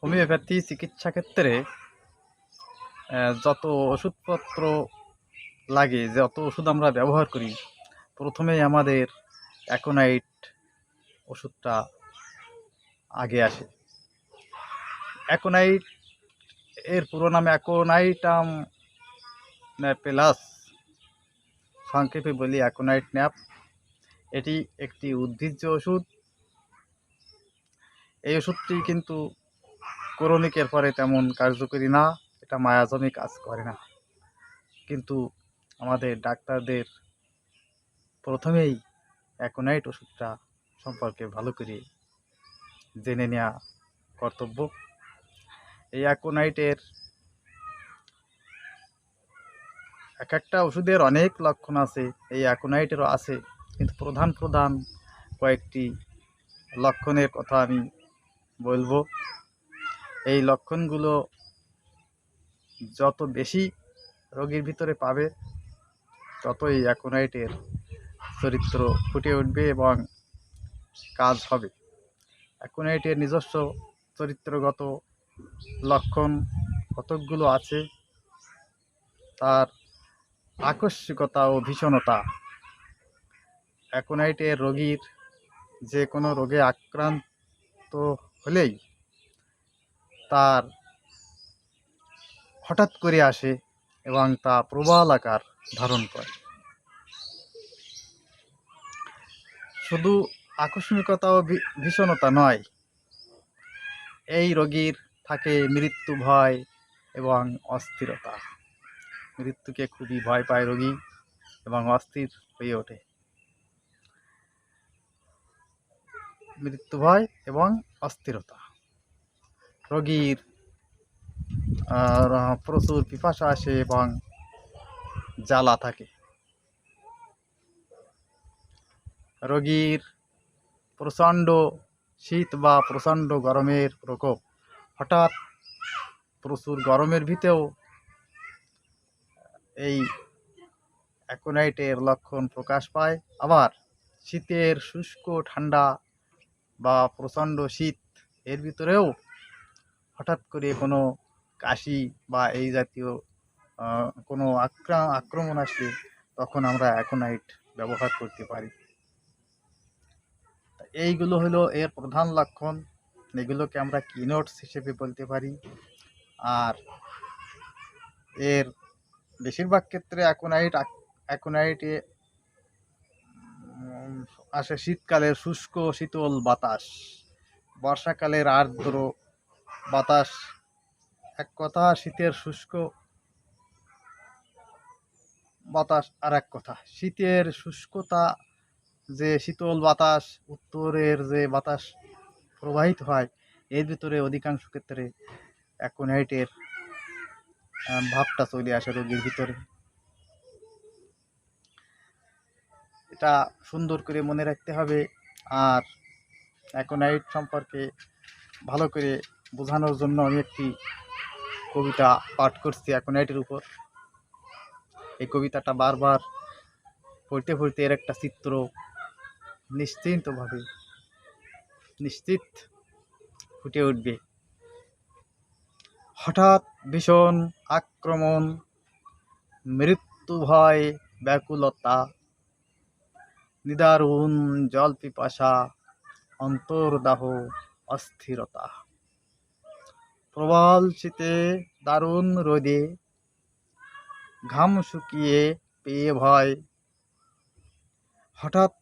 Homeopathy চিকিৎসা ক্ষেত্রে যত ওষুধপত্র লাগে, যত ওষুধ আমরা ব্যবহার করি, প্রথমেই আমাদের অ্যাকোনাইট ওষুধটা আগে আসে। অ্যাকোনাইট এর পুরো নাম অ্যাকোনাইটাম ন্যাপেলাস, সংক্ষেপে বলি অ্যাকোনাইট ন্যাপ। এটি একটি উদ্ভিজ্জ ওষুধ। এই ওষুধটি কিন্তু ক্রনিকের পরে তেমন কার্যকরী না, এটা মায়াজমে কাজ করে না। কিন্তু আমাদের ডাক্তারদের প্রথমেই অ্যাকোনাইট ওষুধটা সম্পর্কে ভালো করে জেনে নেওয়া কর্তব্য। এই অ্যাকোনাইটের এক একটা ওষুধের অনেক লক্ষণ আছে, এই অ্যাকোনাইটেরও আছে, কিন্তু প্রধান প্রধান কয়েকটি লক্ষণের কথা আমি বলবো। এই লক্ষণগুলো যত বেশি রোগীর ভিতরে পাবে, তত এই অ্যাকোনাইটের চরিত্র ফুটে উঠবে এবং কাজ হবে। অ্যাকোনাইটের নিজস্ব চরিত্রগত লক্ষণ কতকগুলো আছে। তার আকস্মিকতা ও ভীষণতা, অ্যাকোনাইটের রোগীর যে কোনো রোগে আক্রান্ত হলেই তার হঠাৎ করে আসে এবং তা প্রবল আকার ধারণ করে। শুধু আকস্মিকতা ও ভীষণতা নয়, এই রোগীর থাকে মৃত্যু ভয় এবং অস্থিরতা। মৃত্যুকে খুবই ভয় পায় রোগী এবং অস্থির হয়ে ওঠে। মৃত্যু ভয় এবং অস্থিরতা, রোগীর প্রচুর পিপাসা আসে এবং জ্বালা থাকে। রোগীর প্রচণ্ড শীত বা প্রচণ্ড গরমের প্রকোপ, হঠাৎ প্রচুর গরমের ভিতরেও এই অ্যাকোনাইটের লক্ষণ প্রকাশ পায়। আবার শীতের শুষ্ক ঠান্ডা বা প্রচণ্ড শীত এর ভিতরেও হঠাৎ করে কোনো কাশি বা এই জাতীয় কোনো আক্রমণ আসলে তখন আমরা অ্যাকোনাইট ব্যবহার করতে পারি। এইগুলো হলো এর প্রধান লক্ষণ, এগুলোকে আমরা কিনোটস হিসেবে বলতে পারি। আর এর বেশিরভাগ ক্ষেত্রে অ্যাকোনাইটে আসে শীতকালের শুষ্ক শীতল বাতাস, বর্ষাকালের আর্দ্র বাতাস এক কথা, শীতের শুষ্ক বাতাস আর এক কথা। শীতের শুষ্কতা, যে শীতল বাতাস, উত্তরের যে বাতাস প্রবাহিত হয়, এর ভিতরে অধিকাংশ ক্ষেত্রে অ্যাকোনাইটের ভাবটা চলে আসে রোগীর ভিতরে। এটা সুন্দর করে মনে রাখতে হবে। আর অ্যাকোনাইট সম্পর্কে ভালো করে বোঝানোর জন্য আমি একটি কবিতা পাঠ করছি অ্যাকোনাইটের উপর। এই কবিতাটা বারবার পড়তে পড়তে এর একটা চিত্র নিশ্চিত ফুটে উঠবে। হঠাৎ ভীষণ আক্রমণ, মৃত্যু ভয় ব্যাকুলতা, নিদারুণ জল পিপাসা, অন্তর্দাহ অস্থিরতা, প্রবল শীতে দারুণ রোদে, ঘাম শুকিয়ে পেয়ে ভয়, হঠাৎ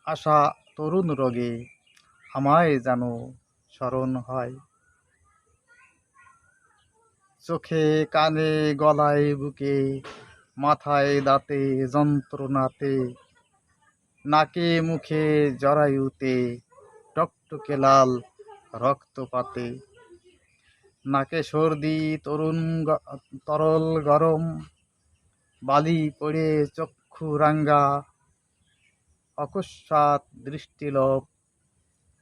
আসা তরুণ রোগে আমায় যেন স্মরণ হয়। চোখে কানে গলায় বুকে, মাথায় দাঁতে যন্ত্রণাতে, নাকে মুখে জরায়ুতে, টকটকে লাল রক্তপাতে, নাকে সর্দি তরল গরম, বালি পড়ে চক্ষু রাঙ্গা, অকস্মাৎ দৃষ্টিলোপ,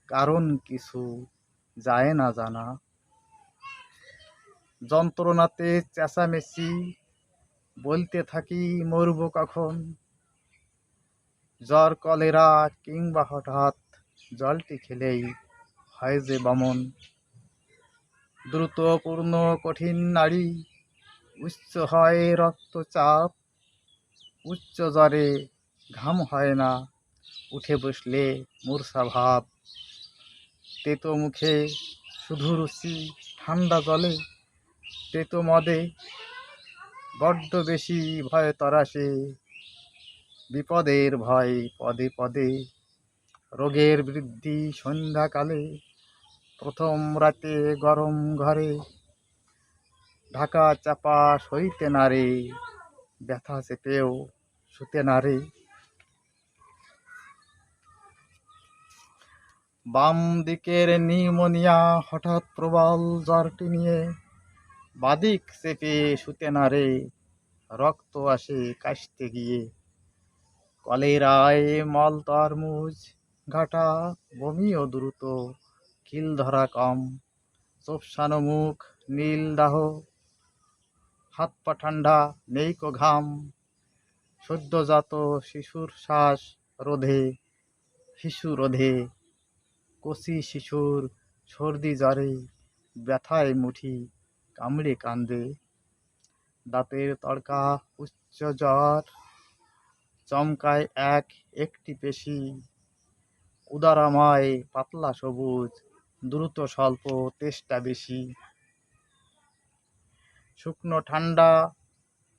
কারণ কিছু যায় না জানা, যন্ত্রণাতে চেঁচামেচি, বলতে থাকি মরব কখন, জ্বর কলেরা কিংবা হঠাৎ জলটি খেলেই হয় যে বমন, দ্রুতপূর্ণ কঠিন নাড়ি, উচ্চ হয় রক্তচাপ, উচ্চ জ্বরে ঘাম হয় না, উঠে বসলে মূর্ছা ভাব, তেতো মুখে শুধু রুচি, ঠান্ডা জলে তেতো মদে বড্ড বেশি ভয় তরাসে, বিপদের ভয় পদে পদে, রোগের বৃদ্ধি সন্ধ্যাকালে, প্রথম রাতে গরম ঘরে, ঢাকা চাপা সইতে না রে, ব্যথা চেপেও শুতে না রে। বাম দিকের নিউমোনিয়া হঠাৎ প্রবল জ্বরটি নিয়ে, বাদিক চেপে শুতে না রে, রক্ত আসে কাশতে গিয়ে, কলেরায় মল তরমুজ ঘাটা, বমিও দ্রুত, কিল ধরা কম, চোপসানো মুখ, নীল দাহ, হাত পা ঠান্ডা, নেই কো ঘাম, সদ্যজাত শিশুর শ্বাস রোধে, শিশু রোধে, কচি শিশুর সর্দি জ্বরে, ব্যথায় মুঠি কামড়ে কান্দে, দাঁতের তড়কা উচ্চ জ্বর, চমকায় একটি পেশি, উদারাময় পাতলা সবুজ, দ্রুত স্বল্প তেষ্টা বেশি, শুকনো ঠান্ডা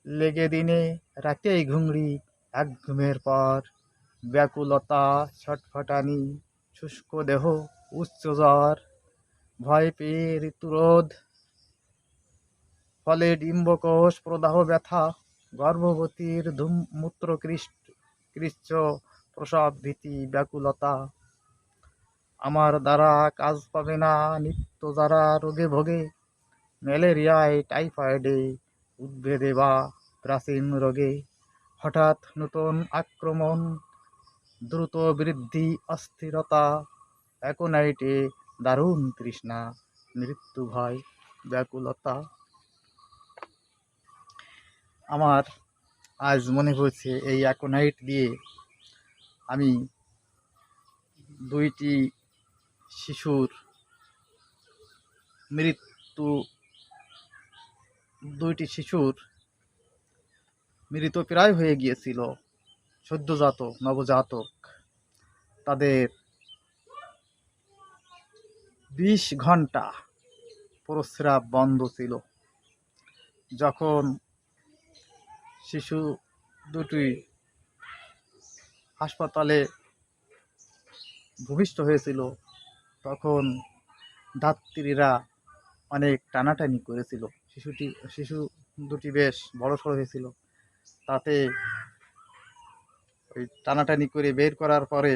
লেগে দিনে, রাতেই ঘুংড়ি এক ঘুমের পর, ব্যাকুলতা ছটফটানি, শুষ্ক দেহ, উচ্চ জ্বর, ভয় পেয়ে ঋতুরোধ, ফলে ডিম্বকোষ প্রদাহ ব্যথা, গর্ভবতীর কৃচ্ছ প্রসব ভীতি ব্যাকুলতা, আমার দ্বারা কাজ পাবে না নিত্য যারা রোগে ভোগে, ম্যালেরিয়ায় টাইফয়েডে উদ্ভিদে বা প্রাচীন রোগে, হঠাৎ নতুন আক্রমণ, দ্রুত বৃদ্ধি অস্থিরতা, অ্যাকোনাইটে দারুণ তৃষ্ণা, মৃত্যু ভয় ব্যাকুলতা। আমার আজ মনে পড়ছে এই অ্যাকোনাইট দিয়ে আমি দুইটি শিশুর মৃত্যু মৃতপ্রায় হয়ে গিয়েছিল, সদ্যজাত নবজাতক, তাদের 20 ঘন্টা প্রস্রাব বন্ধ ছিল। যখন শিশু দুটি হাসপাতালে ভূমিষ্ঠ হয়েছিল, তখন ধাত্রীরা অনেক টানাটানি করেছিল। শিশু দুটি বেশ বড়সড় হয়েছিল, তাতে ওই টানাটানি করে বের করার পরে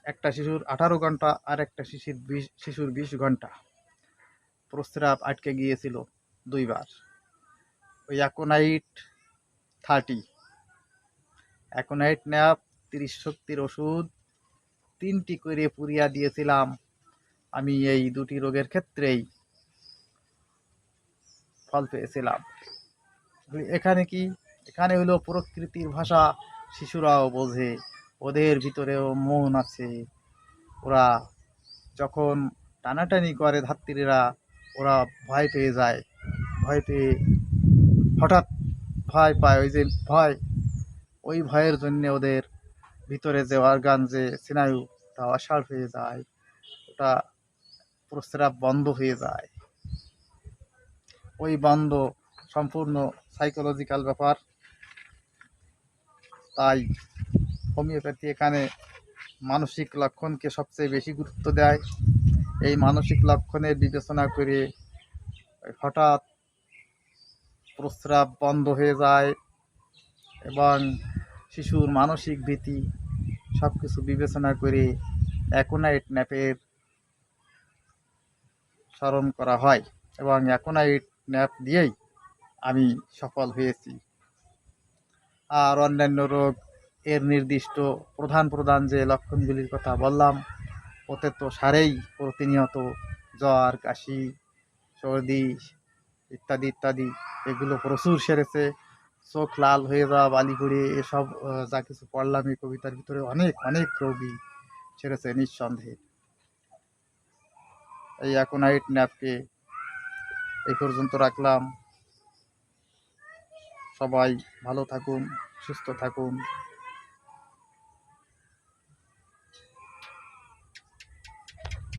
একটা শিশুর 18 ঘন্টা আর একটা শিশুর 20 ঘন্টা প্রস্রাব আটকে গিয়েছিল দুইবার। ওই অ্যাকোনাইট 30, অ্যাকোনাইট ন্যাপ 30 শক্তির ওষুধ 3টি করে পুরিয়া দিয়েছিলাম। আমি এই দুটি রোগের ক্ষেত্রেই ফল পেয়েছিলাম। এখানে হলো প্রকৃতির ভাষা, শিশুরাও বোঝে, ওদের ভিতরেও মন আছে। ওরা যখন টানাটানি করে ধাত্রীরা, ওরা ভয় পেয়ে যায়, ভয় পেয়ে হঠাৎ ভয় পায়, ওই ভয়ের জন্য ওদের ভিতরে যে অর্গান, যে স্নায়ু, ওটা অসাড় হয়ে যায়, ওটা প্রস্রাব বন্ধ হয়ে যায়। ওই বন্ধ সম্পূর্ণ সাইকোলজিক্যাল ব্যাপার। তাই হোমিওপ্যাথি এখানে মানসিক লক্ষণকে সবচেয়ে বেশি গুরুত্ব দেয়। এই মানসিক লক্ষণের বিবেচনা করে হঠাৎ প্রস্রাব বন্ধ হয়ে যায় এবং শিশুর মানসিক ভীতি সব কিছু বিবেচনা করে অ্যাকোনাইট ন্যাপের স্মরণ করা হয় এবং অ্যাকোনাইট ন্যাপ দিয়েই আমি সফল হয়েছি। আর অন্যান্য রোগ এর নির্দিষ্ট প্রধান যে লক্ষণগুলির কথা বললাম, ওতে তো সারেই প্রতিনিয়ত জ্বর, কাশি, সর্দি ইত্যাদি ইত্যাদি, এগুলো প্রচুর সেরেছে। চোখ লাল হয়ে যাওয়া, বালি পড়ে, এসব যা কিছু পড়লাম এই কবিতার ভিতরে অনেক অনেক রোগী সেরেছে নিঃসন্দেহে। এই অ্যাকোনাইট ন্যাপকে এই পর্যন্ত রাখলাম। সবাই ভালো থাকুন, সুস্থ থাকুন।